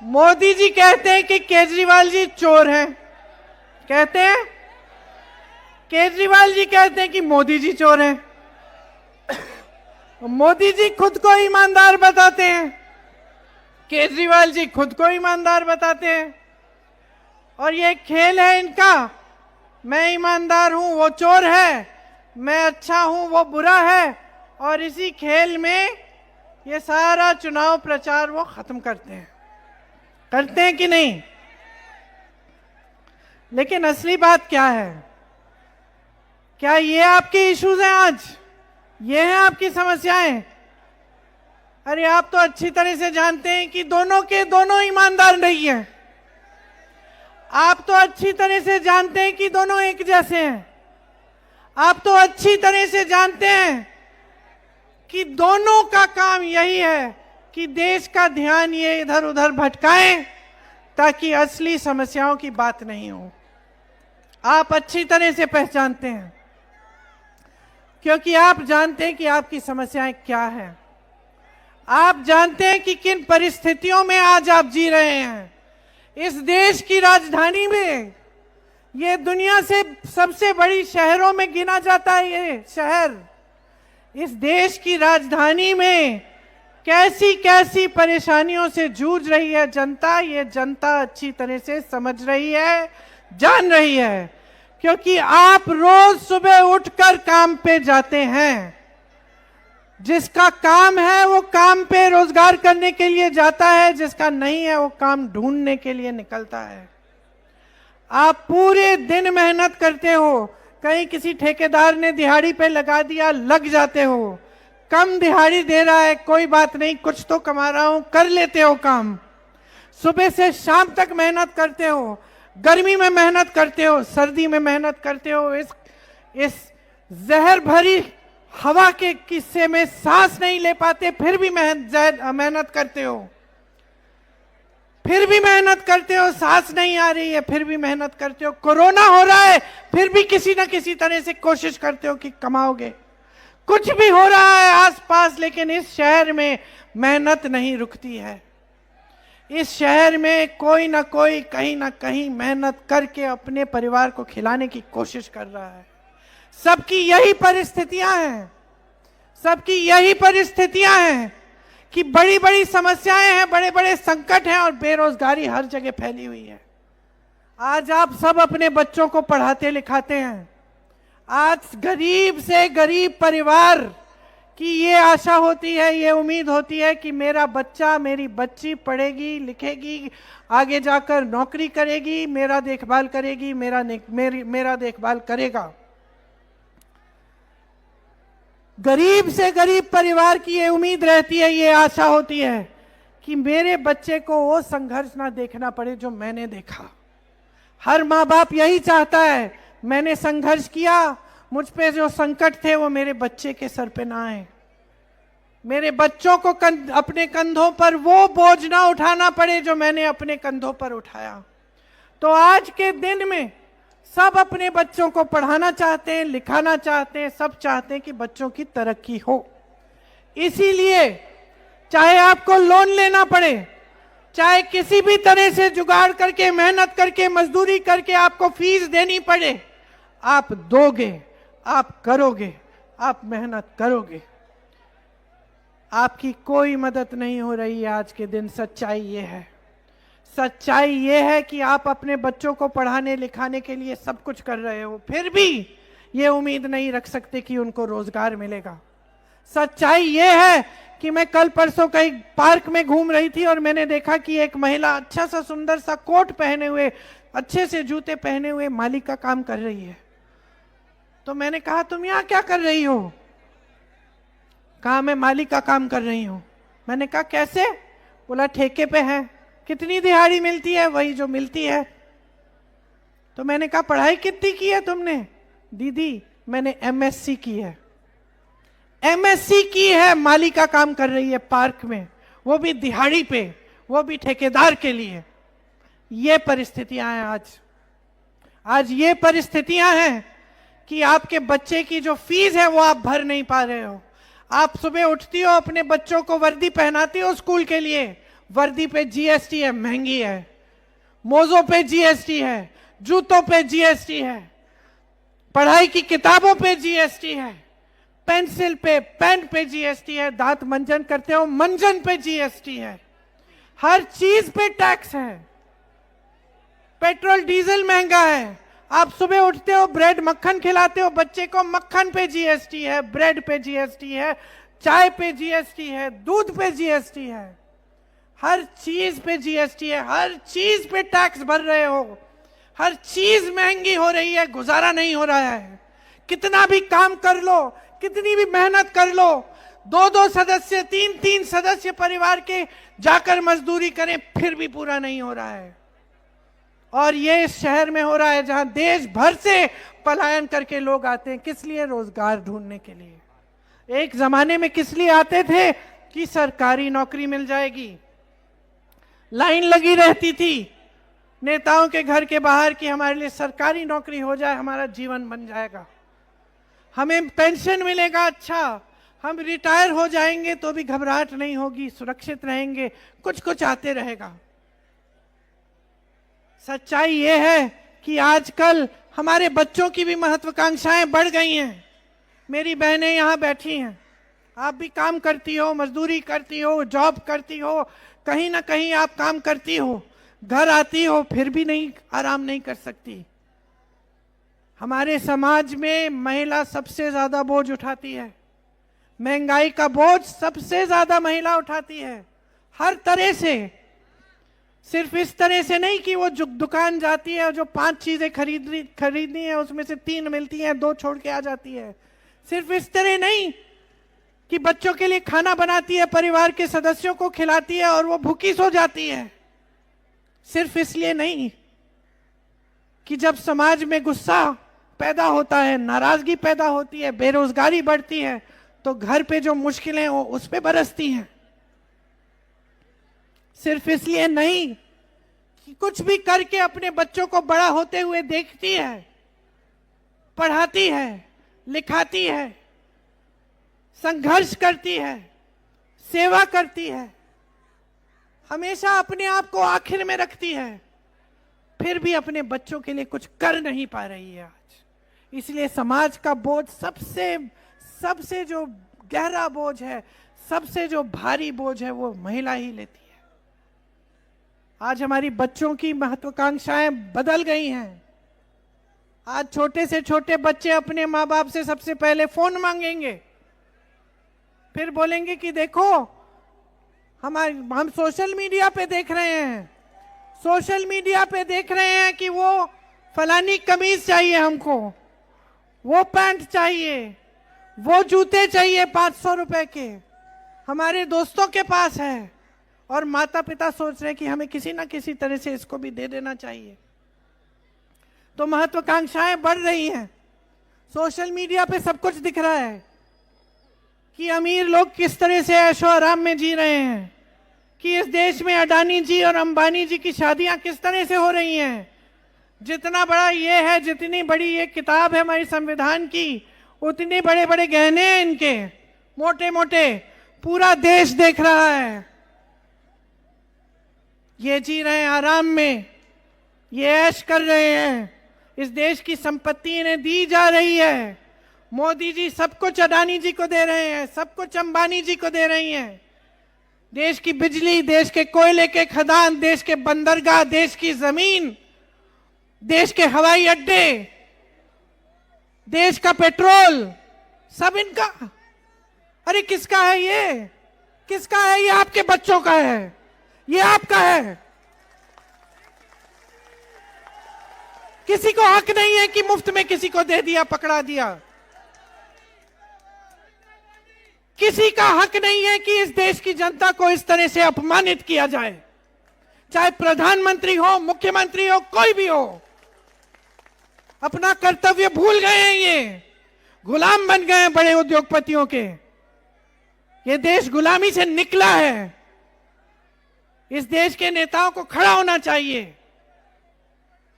मोदी जी कहते हैं कि केजरीवाल जी चोर हैं, कहते हैं। केजरीवाल जी कहते हैं कि मोदी जी चोर हैं। मोदी जी खुद को ईमानदार बताते हैं, केजरीवाल जी खुद को ईमानदार बताते हैं। और ये खेल है इनका, मैं ईमानदार हूं वो चोर है, मैं अच्छा हूं वो बुरा है। और इसी खेल में ये सारा चुनाव प्रचार वो खत्म करते हैं कि नहीं? लेकिन असली बात क्या है? क्या ये आपके इश्यूज हैं? आज ये हैं आपकी समस्याएं? अरे आप तो अच्छी तरह से जानते हैं कि दोनों के दोनों ईमानदार नहीं हैं। आप तो अच्छी तरह से जानते हैं कि दोनों एक जैसे हैं। आप तो अच्छी तरह से जानते हैं कि दोनों का काम यही है कि देश का ध्यान ये इधर उधर भटकाएं ताकि असली समस्याओं की बात नहीं हो। आप अच्छी तरह से पहचानते हैं, क्योंकि आप जानते हैं कि आपकी समस्याएं क्या हैं। आप जानते हैं कि किन परिस्थितियों में आज आप जी रहे हैं। इस देश की राजधानी में, ये दुनिया से सबसे बड़ी शहरों में गिना जाता है ये शहर, इस देश की राजधानी में कैसी कैसी परेशानियों से जूझ रही है जनता, ये जनता अच्छी तरह से समझ रही है, जान रही है। क्योंकि आप रोज सुबह उठकर काम पे जाते हैं। जिसका काम है वो काम पे रोजगार करने के लिए जाता है, जिसका नहीं है वो काम ढूंढने के लिए निकलता है। आप पूरे दिन मेहनत करते हो, कहीं किसी ठेकेदार ने दिहाड़ी पे लगा दिया, लग जाते हो। कम दिहाड़ी दे रहा है, कोई बात नहीं, कुछ तो कमा रहा हूं, कर लेते हो काम। सुबह से शाम तक मेहनत करते हो, गर्मी में मेहनत करते हो, सर्दी में मेहनत करते हो। इस जहर भरी हवा के किस्से में सांस नहीं ले पाते, फिर भी मेहनत करते हो, फिर भी मेहनत करते हो। सांस नहीं आ रही है, फिर भी मेहनत करते हो। कोरोना हो रहा है, फिर भी किसी न किसी तरह से कोशिश करते हो कि कमाओगे। कुछ भी हो रहा है आसपास, लेकिन इस शहर में मेहनत नहीं रुकती है। इस शहर में कोई ना कोई कहीं ना कहीं मेहनत करके अपने परिवार को खिलाने की कोशिश कर रहा है। सबकी यही परिस्थितियां हैं, सबकी यही परिस्थितियां हैं कि बड़ी बड़ी समस्याएं हैं, बड़े बड़े संकट हैं और बेरोजगारी हर जगह फैली हुई है। आज आप सब अपने बच्चों को पढ़ाते लिखाते हैं। आज गरीब से गरीब परिवार की ये आशा होती है, ये उम्मीद होती है कि मेरा बच्चा, मेरी बच्ची पढ़ेगी लिखेगी, आगे जाकर नौकरी करेगी, मेरा देखभाल करेगी, मेरा देखभाल करेगा। गरीब से गरीब परिवार की ये उम्मीद रहती है, ये आशा होती है कि मेरे बच्चे को वो संघर्ष ना देखना पड़े जो मैंने देखा। हर माँ बाप यही चाहता है, मैंने संघर्ष किया, मुझ पे जो संकट थे वो मेरे बच्चे के सर पे ना आए, मेरे बच्चों को अपने कंधों पर वो बोझ ना उठाना पड़े जो मैंने अपने कंधों पर उठाया। तो आज के दिन में सब अपने बच्चों को पढ़ाना चाहते हैं, लिखाना चाहते हैं, सब चाहते हैं कि बच्चों की तरक्की हो। इसीलिए चाहे आपको लोन लेना पड़े, चाहे किसी भी तरह से जुगाड़ करके, मेहनत करके, मजदूरी करके आपको फीस देनी पड़े, आप दोगे, आप करोगे, आप मेहनत करोगे। आपकी कोई मदद नहीं हो रही है आज के दिन। सच्चाई ये है, सच्चाई ये है कि आप अपने बच्चों को पढ़ाने लिखाने के लिए सब कुछ कर रहे हो, फिर भी ये उम्मीद नहीं रख सकते कि उनको रोजगार मिलेगा। सच्चाई ये है कि मैं कल परसों कहीं पार्क में घूम रही थी और मैंने देखा कि एक महिला अच्छा सा सुंदर सा कोट पहने हुए, अच्छे से जूते पहने हुए माली का काम कर रही है। तो मैंने कहा, तुम यहाँ क्या कर रही हो? कहा, मैं माली का काम कर रही हूँ। मैंने कहा, कैसे? बोला, ठेके पे है। कितनी दिहाड़ी मिलती है? वही जो मिलती है। तो मैंने कहा, पढ़ाई कितनी की है तुमने? दीदी, मैंने एमएससी की है। एमएससी की है, माली का काम कर रही है पार्क में, वो भी दिहाड़ी पे, वो भी ठेकेदार के लिए। ये परिस्थितियां हैं आज ये परिस्थितियां हैं कि आपके बच्चे की जो फीस है वो आप भर नहीं पा रहे हो। आप सुबह उठती हो, अपने बच्चों को वर्दी पहनाती हो स्कूल के लिए, वर्दी पे जीएसटी है, महंगी है। मोजों पे जीएसटी है, जूतों पे जीएसटी है, पढ़ाई की किताबों पे जीएसटी है, पेंसिल पे, पेन पे जीएसटी है, दांत मंजन करते हो मंजन पे जीएसटी है, हर चीज पे टैक्स है। पेट्रोल डीजल महंगा है। आप सुबह उठते हो, ब्रेड मक्खन खिलाते हो बच्चे को, मक्खन पे जीएसटी है, ब्रेड पे जीएसटी है, चाय पे जीएसटी है, दूध पे जीएसटी है, हर चीज पे जीएसटी है, हर चीज पे टैक्स भर रहे हो, हर चीज महंगी हो रही है, गुजारा नहीं हो रहा है। कितना भी काम कर लो, कितनी भी मेहनत कर लो, 2-2 सदस्य, 3-3 सदस्य परिवार के जाकर मजदूरी करें, फिर भी पूरा नहीं हो रहा है। और ये इस शहर में हो रहा है जहां देश भर से पलायन करके लोग आते हैं। किस लिए? रोजगार ढूंढने के लिए। एक जमाने में किस लिए आते थे? कि सरकारी नौकरी मिल जाएगी। लाइन लगी रहती थी नेताओं के घर के बाहर कि हमारे लिए सरकारी नौकरी हो जाए, हमारा जीवन बन जाएगा, हमें पेंशन मिलेगा, अच्छा हम रिटायर हो जाएंगे तो भी घबराहट नहीं होगी, सुरक्षित रहेंगे, कुछ कुछ आते रहेगा। सच्चाई ये है कि आजकल हमारे बच्चों की भी महत्वाकांक्षाएं बढ़ गई हैं। मेरी बहनें यहाँ बैठी हैं, आप भी काम करती हो, मजदूरी करती हो, जॉब करती हो, कहीं ना कहीं आप काम करती हो, घर आती हो, फिर भी नहीं आराम नहीं कर सकती। हमारे समाज में महिला सबसे ज्यादा बोझ उठाती है, महंगाई का बोझ सबसे ज्यादा महिला उठाती है, हर तरह से। सिर्फ इस तरह से नहीं कि वो जो दुकान जाती है और जो 5 चीजें खरीदनी है उसमें से 3 मिलती हैं, 2 छोड़ के आ जाती है। सिर्फ इस तरह नहीं कि बच्चों के लिए खाना बनाती है, परिवार के सदस्यों को खिलाती है और वो भूखी सो जाती है। सिर्फ इसलिए नहीं कि जब समाज में गुस्सा पैदा होता है, नाराजगी पैदा होती है, बेरोजगारी बढ़ती है, तो घर पे जो मुश्किलें हो उस पे बरसती हैं। सिर्फ इसलिए नहीं कि कुछ भी करके अपने बच्चों को बड़ा होते हुए देखती है, पढ़ाती है, लिखाती है, संघर्ष करती है, सेवा करती है, हमेशा अपने आप को आखिर में रखती है, फिर भी अपने बच्चों के लिए कुछ कर नहीं पा रही है आज। इसलिए समाज का बोझ सबसे जो गहरा बोझ है, सबसे जो भारी बोझ है, वो महिला ही लेती है। आज हमारी बच्चों की महत्वाकांक्षाएं बदल गई हैं। आज छोटे से छोटे बच्चे अपने माँ बाप से सबसे पहले फोन मांगेंगे, फिर बोलेंगे कि देखो हम सोशल मीडिया पे देख रहे हैं, सोशल मीडिया पे देख रहे हैं कि वो फलानी कमीज चाहिए हमको, वो पैंट चाहिए, वो जूते चाहिए 500 रुपए के, हमारे दोस्तों के पास है, और माता पिता सोच रहे हैं कि हमें किसी ना किसी तरह से इसको भी दे देना चाहिए। तो महत्वाकांक्षाएं बढ़ रही हैं। सोशल मीडिया पे सब कुछ दिख रहा है कि अमीर लोग किस तरह से ऐशो आराम में जी रहे हैं, कि इस देश में अडानी जी और अंबानी जी की शादियां किस तरह से हो रही हैं। जितना बड़ा ये है, जितनी बड़ी ये किताब है हमारी संविधान की, उतने बड़े बड़े गहने हैं इनके, मोटे मोटे, पूरा देश देख रहा है। ये जी रहे हैं आराम में, ये ऐश कर रहे हैं, इस देश की संपत्ति इन्हें दी जा रही है। मोदी जी सब कुछ अडानी जी को दे रहे हैं, सब कुछ अंबानी जी को दे रही हैं। देश की बिजली, देश के कोयले के खदान, देश के बंदरगाह, देश की जमीन, देश के हवाई अड्डे, देश का पेट्रोल, सब इनका। अरे किसका है ये? किसका है ये? आपके बच्चों का है, ये आपका है। किसी को हक नहीं है कि मुफ्त में किसी को दे दिया, पकड़ा दिया। किसी का हक नहीं है कि इस देश की जनता को इस तरह से अपमानित किया जाए, चाहे प्रधानमंत्री हो, मुख्यमंत्री हो, कोई भी हो। अपना कर्तव्य भूल गए हैं, ये गुलाम बन गए हैं बड़े उद्योगपतियों के। ये देश गुलामी से निकला है। इस देश के नेताओं को खड़ा होना चाहिए।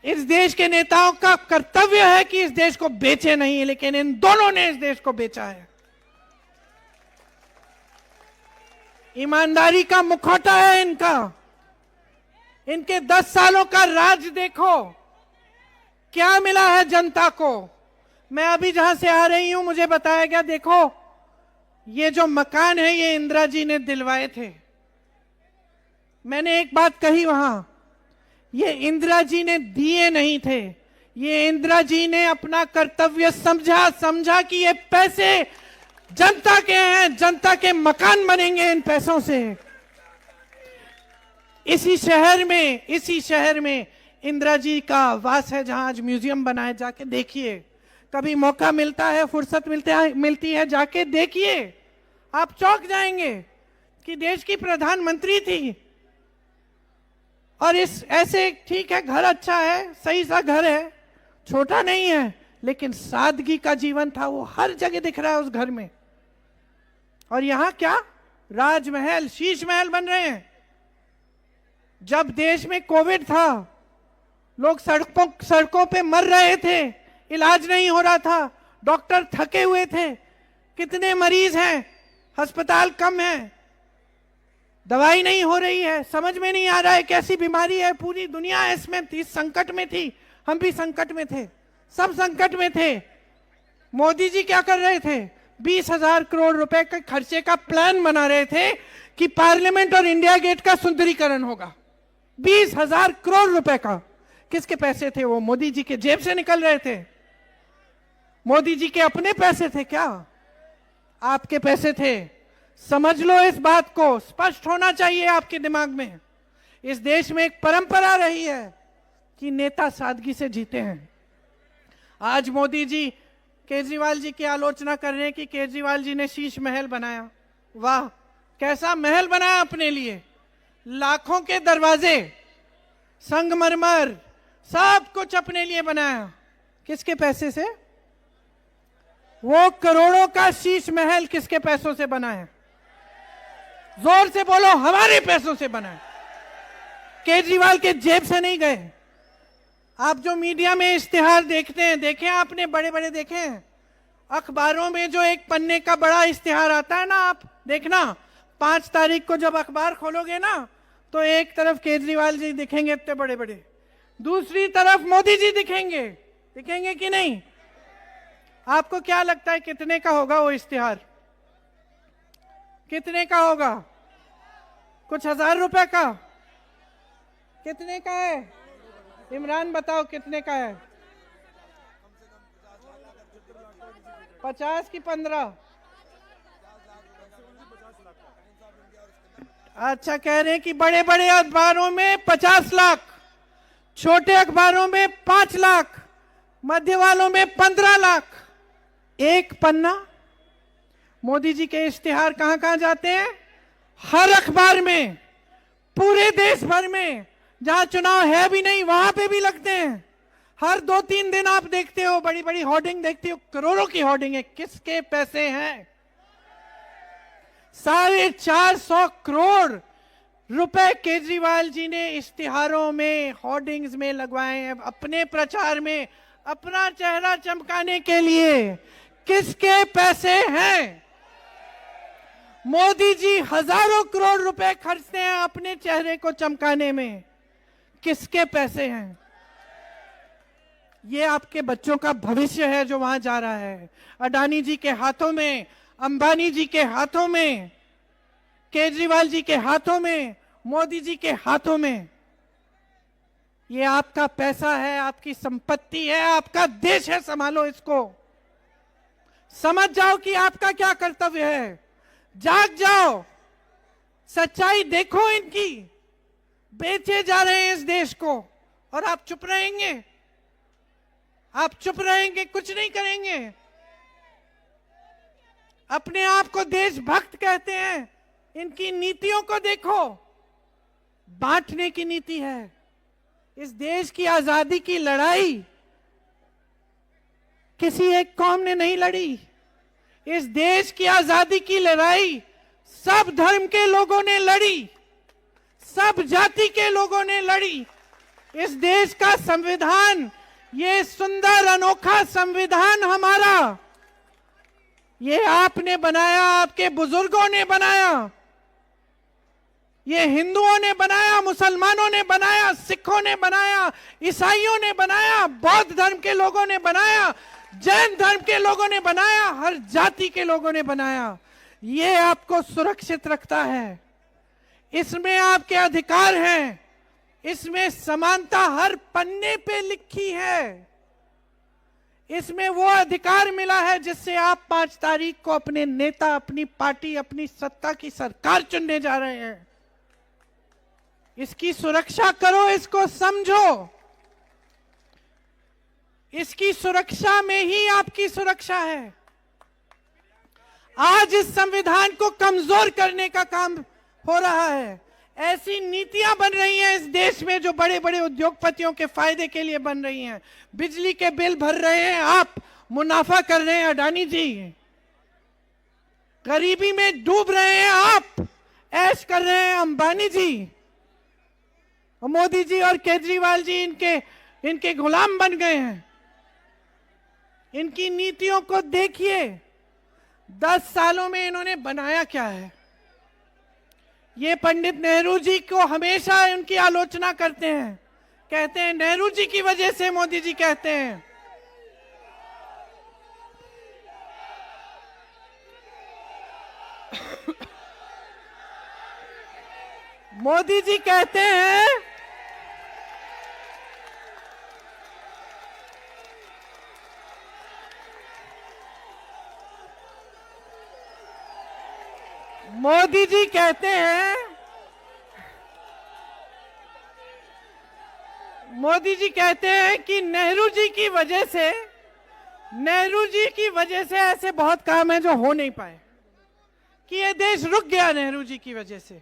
इस देश के नेताओं का कर्तव्य है कि इस देश को बेचे नहीं, लेकिन इन दोनों ने इस देश को बेचा है। ईमानदारी का मुखौटा है इनका। इनके 10 सालों का राज देखो, क्या मिला है जनता को। मैं अभी जहां से आ रही हूं मुझे बताया गया, देखो ये जो मकान है ये इंदिरा जी ने दिलवाए थे। मैंने एक बात कही वहां, ये इंदिरा जी ने दिए नहीं थे, ये इंदिरा जी ने अपना कर्तव्य समझा कि ये पैसे जनता के हैं, जनता के मकान बनेंगे इन पैसों से। इसी शहर में इंदिरा जी का वास है, जहां आज म्यूजियम बना है। जाके देखिए, कभी मौका मिलता है, फुर्सत मिलती है, जाके देखिए, आप चौंक जाएंगे कि देश की प्रधानमंत्री थी और इस ऐसे, ठीक है घर अच्छा है, सही सा घर है, छोटा नहीं है, लेकिन सादगी का जीवन था, वो हर जगह दिख रहा है उस घर में। और यहां क्या राजमहल, शीश महल बन रहे हैं। जब देश में कोविड था, लोग सड़कों पे मर रहे थे, इलाज नहीं हो रहा था, डॉक्टर थके हुए थे, कितने मरीज हैं, अस्पताल कम है, दवाई नहीं हो रही है, समझ में नहीं आ रहा है कैसी बीमारी है। पूरी दुनिया इसमें इस संकट में थी, हम भी संकट में थे, सब संकट में थे। मोदी जी क्या कर रहे थे? 20,000 करोड़ रुपए के खर्चे का प्लान बना रहे थे कि पार्लियामेंट और इंडिया गेट का सुंदरीकरण होगा। 20,000 करोड़ रुपए का। किसके पैसे थे वो? मोदी जी के जेब से निकल रहे थे। मोदी जी के अपने पैसे थे क्या? आपके पैसे थे। समझ लो इस बात को, स्पष्ट होना चाहिए आपके दिमाग में। इस देश में एक परंपरा रही है कि नेता सादगी से जीते हैं। आज मोदी जी केजरीवाल जी की आलोचना कर रहे हैं कि केजरीवाल जी ने शीश महल बनाया। वाह, कैसा महल बनाया अपने लिए, लाखों के दरवाजे, संगमरमर, सब कुछ अपने लिए बनाया। किसके पैसे से? वो करोड़ों का शीश महल किसके पैसों से बना है? जोर से बोलो, हमारे पैसों से बना है, केजरीवाल के जेब से नहीं गए। आप जो मीडिया में इश्तिहार देखते हैं, देखे आपने, बड़े बड़े देखे हैं अखबारों में, जो एक पन्ने का बड़ा इश्तिहार आता है ना, आप देखना 5 तारीख को जब अखबार खोलोगे ना, तो एक तरफ केजरीवाल जी दिखेंगे इतने बड़े बड़े, दूसरी तरफ मोदी जी दिखेंगे। दिखेंगे कि नहीं? आपको क्या लगता है कितने का होगा वो इश्तिहार? कितने का होगा? कुछ 1000 रुपए का? कितने का है? इमरान बताओ कितने का है? 50 की 15? अच्छा, कह रहे हैं कि बड़े बड़े अखबारों में 50 लाख, छोटे अखबारों में 5 लाख, मध्य वालों में 15 लाख। एक पन्ना। मोदी जी के इश्तिहार कहां कहां जाते हैं? हर अखबार में, पूरे देश भर में, जहां चुनाव है भी नहीं वहां पे भी लगते हैं। हर 2-3 दिन आप देखते हो, बड़ी बड़ी होर्डिंग देखते हो, करोड़ों की होर्डिंग है। किसके पैसे हैं? 450 करोड़ रुपए केजरीवाल जी ने इश्तिहारों में, होर्डिंग्स में लगवाए हैं, अपने प्रचार में, अपना चेहरा चमकाने के लिए। किसके पैसे हैं? मोदी जी हजारों करोड़ रुपए खर्चते हैं अपने चेहरे को चमकाने में। किसके पैसे हैं? ये आपके बच्चों का भविष्य है जो वहां जा रहा है, अडानी जी के हाथों में, अंबानी जी के हाथों में, केजरीवाल जी के हाथों में, मोदी जी के हाथों में। ये आपका पैसा है, आपकी संपत्ति है, आपका देश है, संभालो इसको। समझ जाओ कि आपका क्या कर्तव्य है, जाग जाओ, सच्चाई देखो इनकी। बेचे जा रहे हैं इस देश को और आप चुप रहेंगे? आप चुप रहेंगे, कुछ नहीं करेंगे? अपने आप को देशभक्त कहते हैं, इनकी नीतियों को देखो, बांटने की नीति है। इस देश की आजादी की लड़ाई किसी एक कौम ने नहीं लड़ी। इस देश की आजादी की लड़ाई सब धर्म के लोगों ने लड़ी, सब जाति के लोगों ने लड़ी। इस देश का संविधान, ये सुंदर अनोखा संविधान हमारा, ये आपने बनाया, आपके बुजुर्गों ने बनाया। ये हिंदुओं ने बनाया, मुसलमानों ने बनाया, सिखों ने बनाया, ईसाइयों ने बनाया, बौद्ध धर्म के लोगों ने बनाया, जैन धर्म के लोगों ने बनाया, हर जाति के लोगों ने बनाया। ये आपको सुरक्षित रखता है, इसमें आपके अधिकार हैं, इसमें समानता हर पन्ने पे लिखी है। इसमें वो अधिकार मिला है जिससे आप 5 तारीख को अपने नेता, अपनी पार्टी, अपनी सत्ता की सरकार चुनने जा रहे हैं। इसकी सुरक्षा करो, इसको समझो। इसकी सुरक्षा में ही आपकी सुरक्षा है। आज इस संविधान को कमजोर करने का काम हो रहा है। ऐसी नीतियां बन रही हैं इस देश में जो बड़े बड़े उद्योगपतियों के फायदे के लिए बन रही हैं। बिजली के बिल भर रहे हैं आप, मुनाफा कर रहे हैं अडानी जी। गरीबी में डूब रहे हैं आप, ऐश कर रहे हैं अंबानी जी। मोदी जी और केजरीवाल जी इनके गुलाम बन गए हैं। इनकी नीतियों को देखिए, 10 सालों में इन्होंने बनाया क्या है। ये पंडित नेहरू जी को हमेशा उनकी आलोचना करते हैं, कहते हैं नेहरू जी की वजह से मोदी जी कहते हैं। मोदी जी कहते हैं मोदी जी कहते हैं कि नेहरू जी की वजह से ऐसे बहुत काम है जो हो नहीं पाए, कि ये देश रुक गया नेहरू जी की वजह से।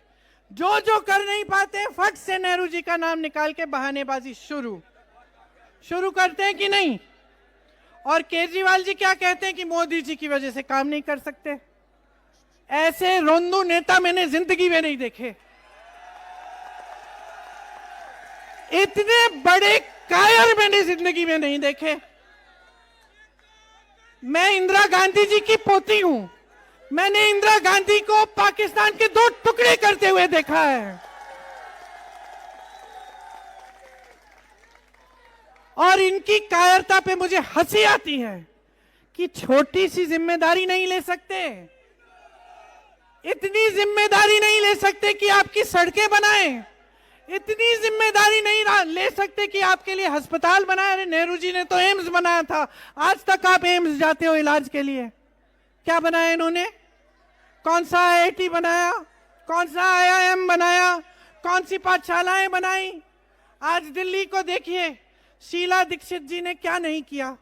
जो कर नहीं पाते फट से नेहरू जी का नाम निकाल के बहानेबाजी शुरू करते हैं कि नहीं। और केजरीवाल जी क्या कहते हैं कि मोदी जी की वजह से काम नहीं कर सकते। ऐसे रोंदू नेता मैंने जिंदगी में नहीं देखे। इतने बड़े कायर मैंने जिंदगी में नहीं देखे। मैं इंदिरा गांधी जी की पोती हूं। मैंने इंदिरा गांधी को पाकिस्तान के 2 टुकड़े करते हुए देखा है। और इनकी कायरता पे मुझे हंसी आती है कि छोटी सी जिम्मेदारी नहीं ले सकते, इतनी जिम्मेदारी नहीं ले सकते कि आपकी सड़कें बनाएं, इतनी जिम्मेदारी नहीं ले सकते कि आपके लिए अस्पताल बनाए। अरे नेहरू जी ने तो एम्स बनाया था, आज तक आप एम्स जाते हो इलाज के लिए। क्या बनाया इन्होंने? कौन सा IIT बनाया? कौन सा IIM बनाया? कौन सी पाठशालाएं बनाई? आज दिल्ली को देखिए, शीला दीक्षित जी ने क्या नहीं किया।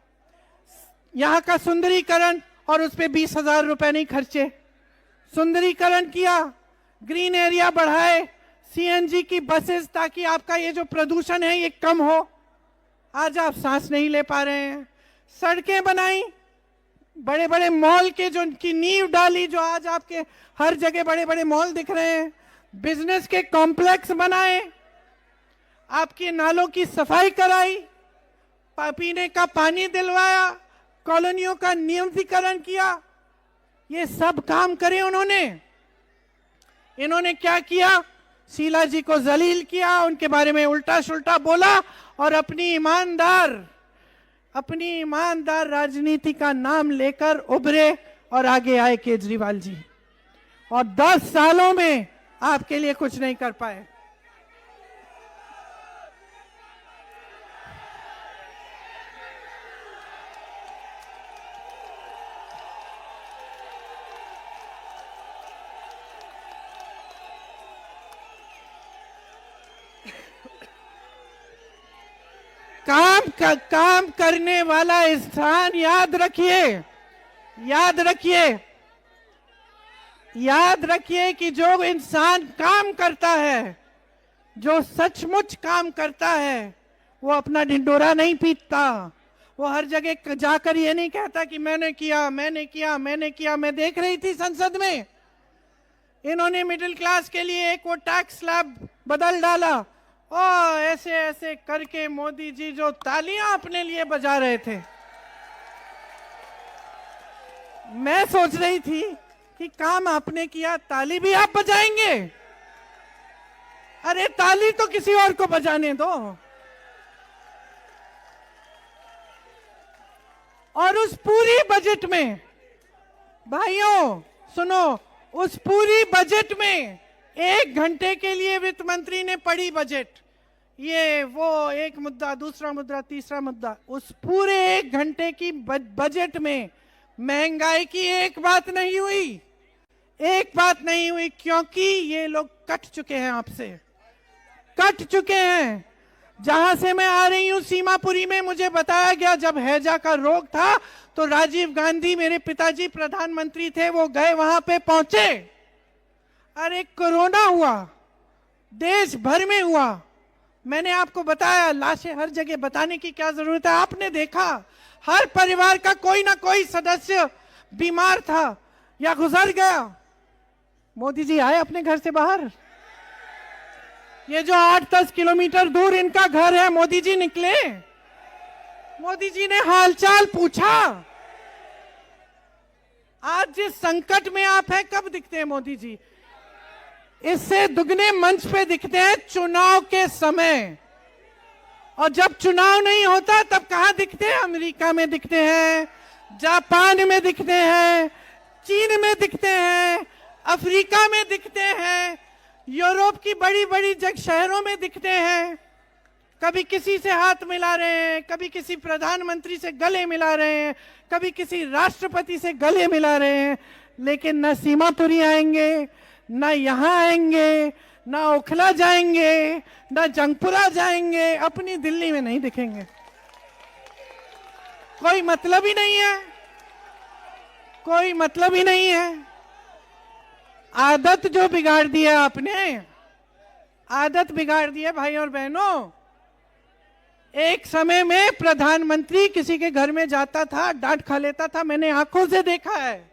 यहाँ का सुंदरीकरण, और उस पर 20,000 रुपए नहीं खर्चे। सुंदरीकरण किया, ग्रीन एरिया बढ़ाए, CNG की बसेस, ताकि आपका ये जो प्रदूषण है ये कम हो। आज आप सांस नहीं ले पा रहे हैं। सड़कें बनाई, बड़े बड़े मॉल के जो उनकी नींव डाली, जो आज आपके हर जगह बड़े बड़े मॉल दिख रहे हैं। बिजनेस के कॉम्प्लेक्स बनाए, आपके नालों की सफाई कराई, पीने का पानी दिलवाया, कॉलोनियों का नियमितीकरण किया। ये सब काम करे उन्होंने। इन्होंने क्या किया? शीला जी को जलील किया, उनके बारे में उल्टा सुल्टा बोला और अपनी ईमानदार राजनीति का नाम लेकर उभरे और आगे आए केजरीवाल जी। और 10 सालों में आपके लिए कुछ नहीं कर पाए। काम करने वाला इंसान, याद रखिए कि जो इंसान काम करता है, जो सचमुच काम करता है, वो अपना ढिंडोरा नहीं पीटता। वो हर जगह जाकर ये नहीं कहता कि मैंने किया। मैं देख रही थी संसद में, इन्होंने मिडिल क्लास के लिए एक वो टैक्स स्लैब बदल डाला। ऐसे ऐसे करके मोदी जी जो तालियां अपने लिए बजा रहे थे, मैं सोच रही थी कि काम आपने किया, ताली भी आप बजाएंगे। अरे ताली तो किसी और को बजाने दो। और उस पूरी बजट में भाइयों सुनो, उस पूरी बजट में 1 घंटे के लिए वित्त मंत्री ने पढ़ी बजट, ये वो एक मुद्दा, दूसरा मुद्दा, तीसरा मुद्दा, उस पूरे 1 घंटे की बजट में महंगाई की एक बात नहीं हुई, एक बात नहीं हुई, क्योंकि ये लोग कट चुके हैं, आपसे कट चुके हैं। जहां से मैं आ रही हूं सीमापुरी में, मुझे बताया गया जब हैजा का रोग था तो राजीव गांधी, मेरे पिताजी प्रधानमंत्री थे, वो गए वहां पे पहुंचे। अरे कोरोना हुआ, देश भर में हुआ, मैंने आपको बताया, लाशें हर जगह, बताने की क्या जरूरत है, आपने देखा हर परिवार का कोई ना कोई सदस्य बीमार था या गुजर गया। मोदी जी आए अपने घर से बाहर, ये जो 8-10 किलोमीटर दूर इनका घर है, मोदी जी निकले, मोदी जी ने हालचाल पूछा। आज जिस संकट में आप हैं, कब दिखते हैं मोदी जी? इससे दुगने मंच पे दिखते हैं चुनाव के समय, और जब चुनाव नहीं होता तब कहां दिखते हैं? अमेरिका में दिखते हैं, जापान में दिखते हैं, चीन में दिखते हैं, अफ्रीका में दिखते हैं, यूरोप की बड़ी बड़ी शहरों में दिखते हैं। कभी किसी से हाथ मिला रहे हैं, कभी किसी प्रधानमंत्री से गले मिला रहे हैं, कभी किसी राष्ट्रपति से गले मिला रहे हैं, लेकिन न सीमापुरी आएंगे, न यहां आएंगे, न ओखला जाएंगे, न जंगपुरा जाएंगे, अपनी दिल्ली में नहीं दिखेंगे। कोई मतलब ही नहीं है, कोई मतलब ही नहीं है। आदत जो बिगाड़ दी है आपने, आदत बिगाड़ दी है भाई और बहनों। एक समय में प्रधानमंत्री किसी के घर में जाता था, डांट खा लेता था, मैंने आंखों से देखा है,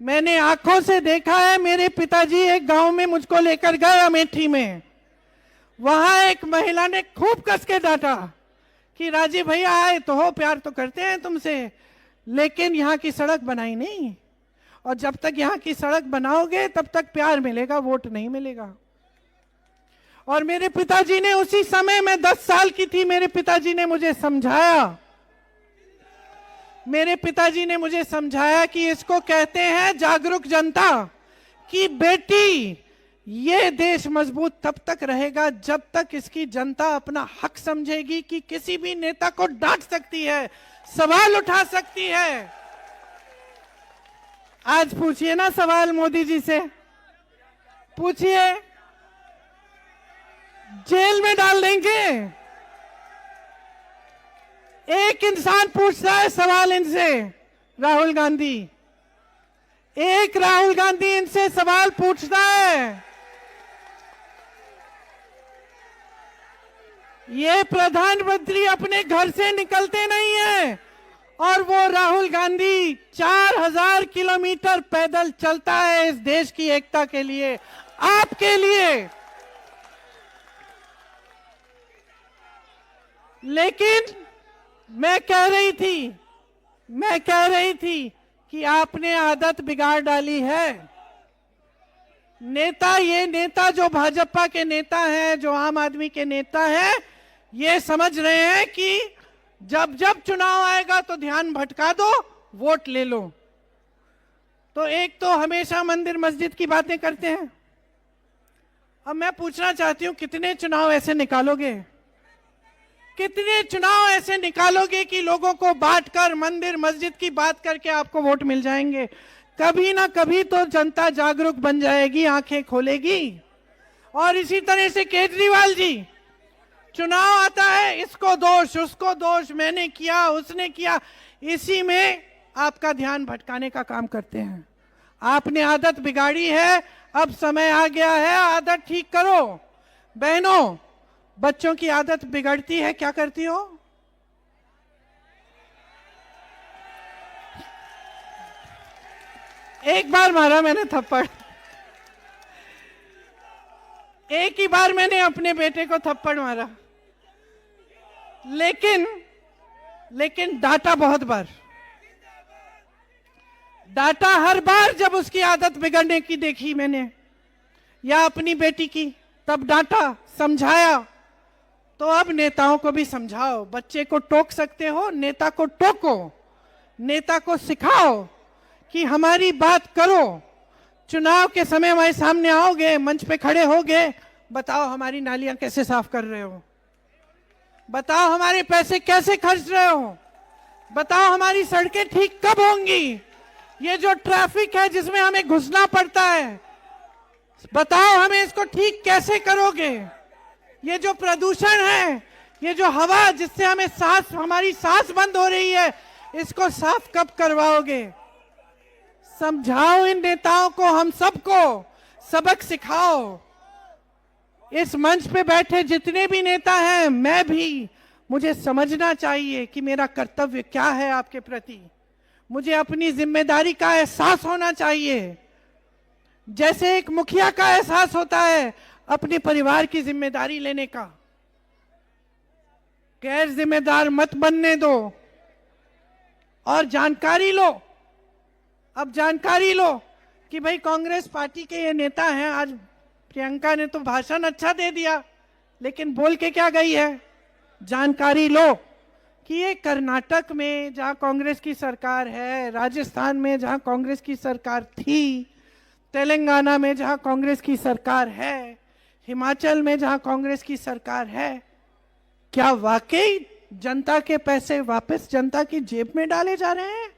मैंने आंखों से देखा है। मेरे पिताजी एक गांव में मुझको लेकर गए, अमेठी में, वहां एक महिला ने खूब कस के डांटा कि राजीव भैया आए तो हो, प्यार तो करते हैं तुमसे, लेकिन यहाँ की सड़क बनाई नहीं, और जब तक यहाँ की सड़क बनाओगे तब तक प्यार मिलेगा, वोट नहीं मिलेगा। और मेरे पिताजी ने उसी समय, मैं 10 साल की थी, मेरे पिताजी ने मुझे समझाया, मेरे पिताजी ने मुझे समझाया कि इसको कहते हैं जागरूक जनता, कि बेटी ये देश मजबूत तब तक रहेगा जब तक इसकी जनता अपना हक समझेगी कि किसी भी नेता को डांट सकती है, सवाल उठा सकती है। आज पूछिए ना सवाल मोदी जी से, पूछिए, जेल में डाल देंगे। एक इंसान पूछता है सवाल इनसे, राहुल गांधी, एक राहुल गांधी इनसे सवाल पूछता है। ये प्रधानमंत्री अपने घर से निकलते नहीं है, और वो राहुल गांधी 4000 किलोमीटर पैदल चलता है इस देश की एकता के लिए, आपके लिए। लेकिन मैं कह रही थी कि आपने आदत बिगाड़ डाली है। नेता, ये नेता जो भाजपा के नेता हैं, जो आम आदमी के नेता हैं, ये समझ रहे हैं कि जब जब चुनाव आएगा तो ध्यान भटका दो, वोट ले लो। तो एक तो हमेशा मंदिर मस्जिद की बातें करते हैं। अब मैं पूछना चाहती हूं, कितने चुनाव ऐसे निकालोगे, कितने चुनाव ऐसे निकालोगे कि लोगों को बांटकर मंदिर मस्जिद की बात करके आपको वोट मिल जाएंगे? कभी ना कभी तो जनता जागरूक बन जाएगी, आंखें खोलेगी। और इसी तरह से केजरीवाल जी, चुनाव आता है, इसको दोष, उसको दोष, मैंने किया, उसने किया, इसी में आपका ध्यान भटकाने का काम करते हैं। आपने आदत बिगाड़ी है, अब समय आ गया है आदत ठीक करो। बहनों, बच्चों की आदत बिगड़ती है, क्या करती हो? एक बार मारा मैंने थप्पड़, एक ही बार मैंने अपने बेटे को थप्पड़ मारा, लेकिन डांटा बहुत बार, डांटा हर बार जब उसकी आदत बिगड़ने की देखी मैंने, या अपनी बेटी की तब डांटा, समझाया, तो अब नेताओं को भी समझाओ। बच्चे को टोक सकते हो, नेता को टोको, नेता को सिखाओ कि हमारी बात करो। चुनाव के समय हमारे सामने आओगे, मंच पे खड़े होगे, बताओ हमारी नालियां कैसे साफ कर रहे हो, बताओ हमारे पैसे कैसे खर्च रहे हो, बताओ हमारी सड़कें ठीक कब होंगी, ये जो ट्रैफिक है जिसमें हमें घुसना पड़ता है, बताओ हमें इसको ठीक कैसे करोगे, ये जो प्रदूषण है, ये जो हवा जिससे हमें हमारी सांस बंद हो रही है, इसको साफ कब करवाओगे। समझाओ इन नेताओं को, हम सबको सबक सिखाओ। इस मंच पे बैठे जितने भी नेता हैं, मैं भी, मुझे समझना चाहिए कि मेरा कर्तव्य क्या है आपके प्रति। मुझे अपनी जिम्मेदारी का एहसास होना चाहिए, जैसे एक मुखिया का एहसास होता है अपने परिवार की जिम्मेदारी लेने का। गैर जिम्मेदार मत बनने दो और जानकारी लो। अब जानकारी लो कि भाई कांग्रेस पार्टी के ये नेता हैं। आज प्रियंका ने तो भाषण अच्छा दे दिया, लेकिन बोल के क्या गई है? जानकारी लो कि ये कर्नाटक में जहां कांग्रेस की सरकार है, राजस्थान में जहां कांग्रेस की सरकार थी, तेलंगाना में जहां कांग्रेस की सरकार है, हिमाचल में जहां कांग्रेस की सरकार है, क्या वाकई जनता के पैसे वापस जनता की जेब में डाले जा रहे हैं?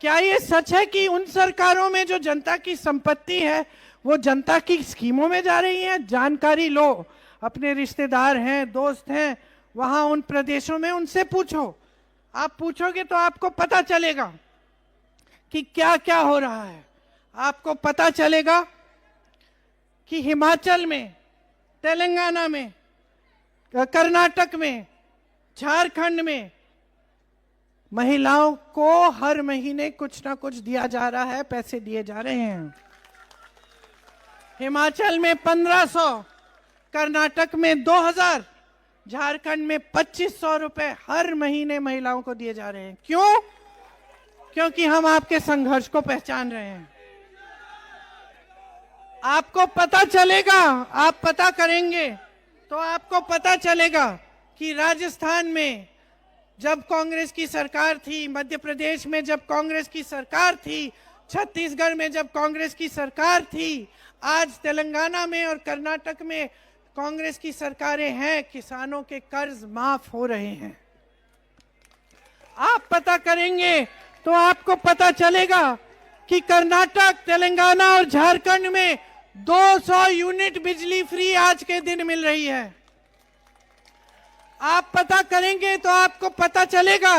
क्या ये सच है कि उन सरकारों में जो जनता की संपत्ति है वो जनता की स्कीमों में जा रही है? जानकारी लो। अपने रिश्तेदार हैं, दोस्त हैं वहां उन प्रदेशों में, उनसे पूछो। आप पूछोगे तो आपको पता चलेगा कि क्या क्या हो रहा है। आपको पता चलेगा कि हिमाचल में, तेलंगाना में, कर्नाटक में, झारखंड में महिलाओं को हर महीने कुछ ना कुछ दिया जा रहा है, पैसे दिए जा रहे हैं। हिमाचल में 1500, कर्नाटक में 2000, झारखंड में 2500 रुपए हर महीने महिलाओं को दिए जा रहे हैं। क्यों? क्योंकि हम आपके संघर्ष को पहचान रहे हैं। आपको पता चलेगा, आप पता करेंगे तो आपको पता चलेगा कि राजस्थान में जब कांग्रेस की सरकार थी, मध्य प्रदेश में जब कांग्रेस की सरकार थी, छत्तीसगढ़ में जब कांग्रेस की सरकार थी, आज तेलंगाना में और कर्नाटक में कांग्रेस की सरकारें हैं, किसानों के कर्ज माफ हो रहे हैं। आप पता करेंगे तो आपको पता चलेगा कि कर्नाटक, तेलंगाना और झारखंड में 200 यूनिट बिजली फ्री आज के दिन मिल रही है। आप पता करेंगे तो आपको पता चलेगा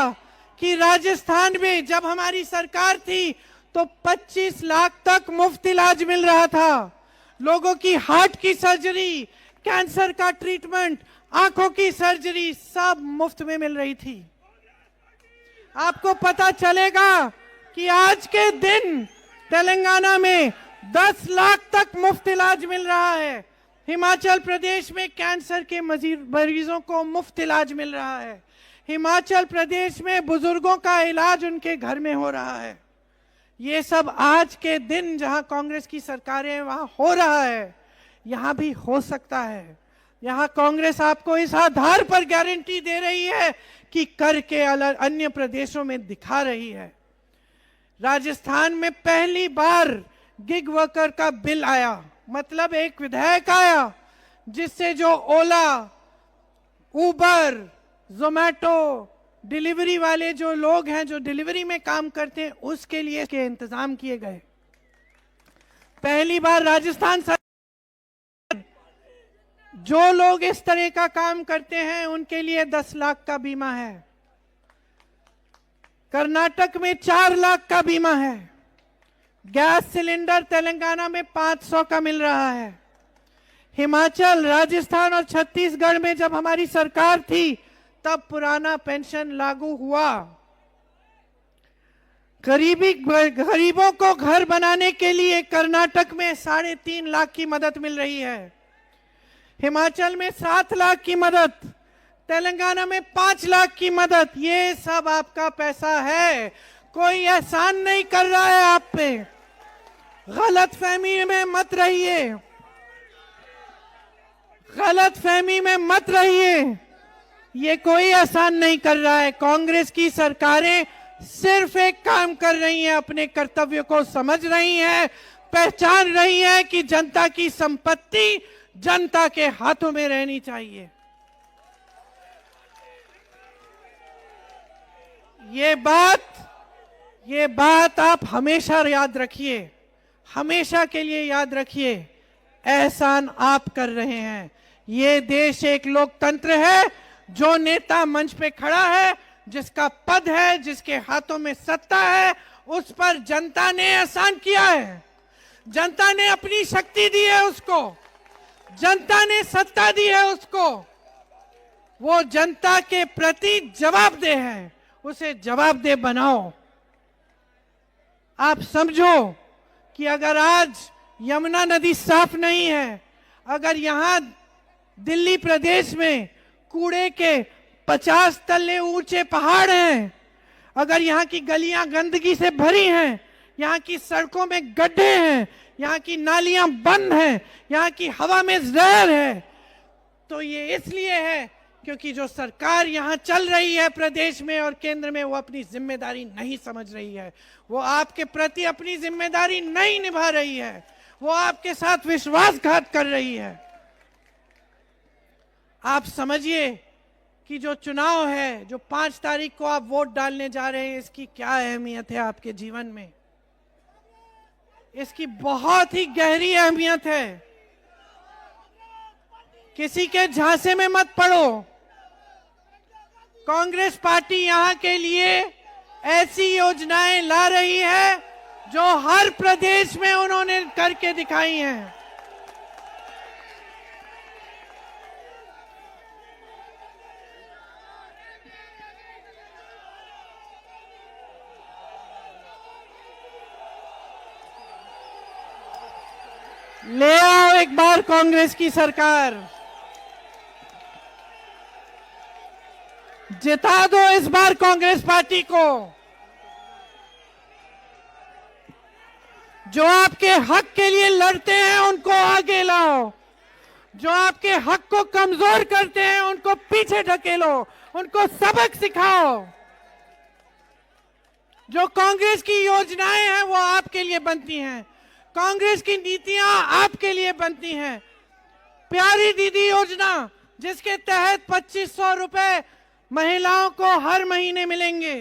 कि राजस्थान में जब हमारी सरकार थी तो 25 लाख तक मुफ्त इलाज मिल रहा था। लोगों की हार्ट की सर्जरी, कैंसर का ट्रीटमेंट, आंखों की सर्जरी सब मुफ्त में मिल रही थी। आपको पता चलेगा कि आज के दिन तेलंगाना में 10 लाख तक मुफ्त इलाज मिल रहा है। हिमाचल प्रदेश में कैंसर के मरीजों को मुफ्त इलाज मिल रहा है। हिमाचल प्रदेश में बुजुर्गों का इलाज उनके घर में हो रहा है। ये सब आज के दिन जहां कांग्रेस की सरकारें वहां हो रहा है, यहां भी हो सकता है। यहां कांग्रेस आपको इस आधार पर गारंटी दे रही है कि करके अन्य प्रदेशों में दिखा रही है। राजस्थान में पहली बार गिग वर्कर का बिल आया, मतलब एक विधेयक आया जिससे जो ओला, उबर, जोमैटो डिलीवरी वाले जो लोग हैं, जो डिलीवरी में काम करते हैं, उसके लिए के इंतजाम किए गए। पहली बार राजस्थान सरकार, जो लोग इस तरह का काम करते हैं उनके लिए 10 लाख का बीमा है। कर्नाटक में 4 लाख का बीमा है। गैस सिलेंडर तेलंगाना में 500 का मिल रहा है। हिमाचल, राजस्थान और छत्तीसगढ़ में जब हमारी सरकार थी तब पुराना पेंशन लागू हुआ। गरीबों को घर बनाने के लिए कर्नाटक में 3.5 लाख की मदद मिल रही है। हिमाचल में 7 लाख की मदद, तेलंगाना में 5 लाख की मदद। ये सब आपका पैसा है, कोई एहसान नहीं कर रहा है आप पे। गलत फहमी में मत रहिए। गलतफहमी में मत रहिए, ये कोई आसान नहीं कर रहा है। कांग्रेस की सरकारें सिर्फ एक काम कर रही हैं, अपने कर्तव्य को समझ रही हैं, पहचान रही है कि जनता की संपत्ति जनता के हाथों में रहनी चाहिए। ये बात आप हमेशा याद रखिए, हमेशा के लिए याद रखिए। एहसान आप कर रहे हैं। ये देश एक लोकतंत्र है, जो नेता मंच पे खड़ा है, जिसका पद है, जिसके हाथों में सत्ता है, उस पर जनता ने एहसान किया है। जनता ने अपनी शक्ति दी है उसको, जनता ने सत्ता दी है उसको। वो जनता के प्रति जवाबदेह है, उसे जवाबदेह बनाओ। आप समझो कि अगर आज यमुना नदी साफ नहीं है, अगर यहां दिल्ली प्रदेश में कूड़े के 50 तल्ले ऊंचे पहाड़ हैं, अगर यहाँ की गलियां गंदगी से भरी हैं, यहाँ की सड़कों में गड्ढे हैं, यहाँ की नालियां बंद हैं, यहाँ की हवा में जहर है, तो ये इसलिए है क्योंकि जो सरकार यहाँ चल रही है प्रदेश में और केंद्र में, वो अपनी जिम्मेदारी नहीं समझ रही है। वो आपके प्रति अपनी जिम्मेदारी नहीं निभा रही है, वो आपके साथ विश्वासघात कर रही है। आप समझिए कि जो चुनाव है, जो 5 तारीख को आप वोट डालने जा रहे हैं, इसकी क्या अहमियत है आपके जीवन में। इसकी बहुत ही गहरी अहमियत है। किसी के झांसे में मत पड़ो। कांग्रेस पार्टी यहां के लिए ऐसी योजनाएं ला रही है जो हर प्रदेश में उन्होंने करके दिखाई हैं। ले आओ एक बार कांग्रेस की सरकार, जिता दो इस बार कांग्रेस पार्टी को। जो आपके हक के लिए लड़ते हैं उनको आगे लाओ, जो आपके हक को कमजोर करते हैं उनको पीछे ढकेलो, उनको सबक सिखाओ। जो कांग्रेस की योजनाएं हैं वो आपके लिए बनती हैं, कांग्रेस की नीतियां आपके लिए बनती हैं। प्यारी दीदी योजना, जिसके तहत 2500 रुपए महिलाओं को हर महीने मिलेंगे।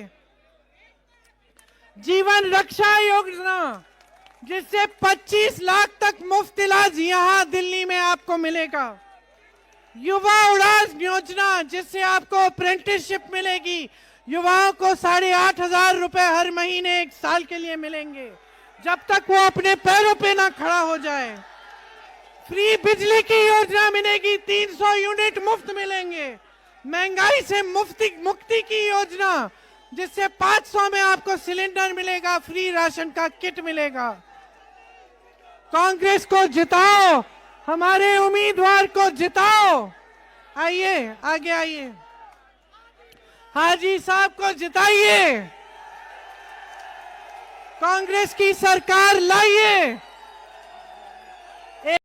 जीवन रक्षा योजना, जिससे 25 लाख तक मुफ्त इलाज यहां दिल्ली में आपको मिलेगा। युवा उड़ान योजना, जिससे आपको अप्रेंटिसशिप मिलेगी, युवाओं को 8,500 रुपए हर महीने 1 साल के लिए मिलेंगे, जब तक वो अपने पैरों पे ना खड़ा हो जाए। फ्री बिजली की योजना मिलेगी, 300 यूनिट मुफ्त मिलेंगे। महंगाई से मुक्ति की योजना, जिससे 500 में आपको सिलेंडर मिलेगा, फ्री राशन का किट मिलेगा। कांग्रेस को जिताओ, हमारे उम्मीदवार को जिताओ। आइए आगे आइए, हाजी साहब को जिताइए, कांग्रेस की सरकार लाइए।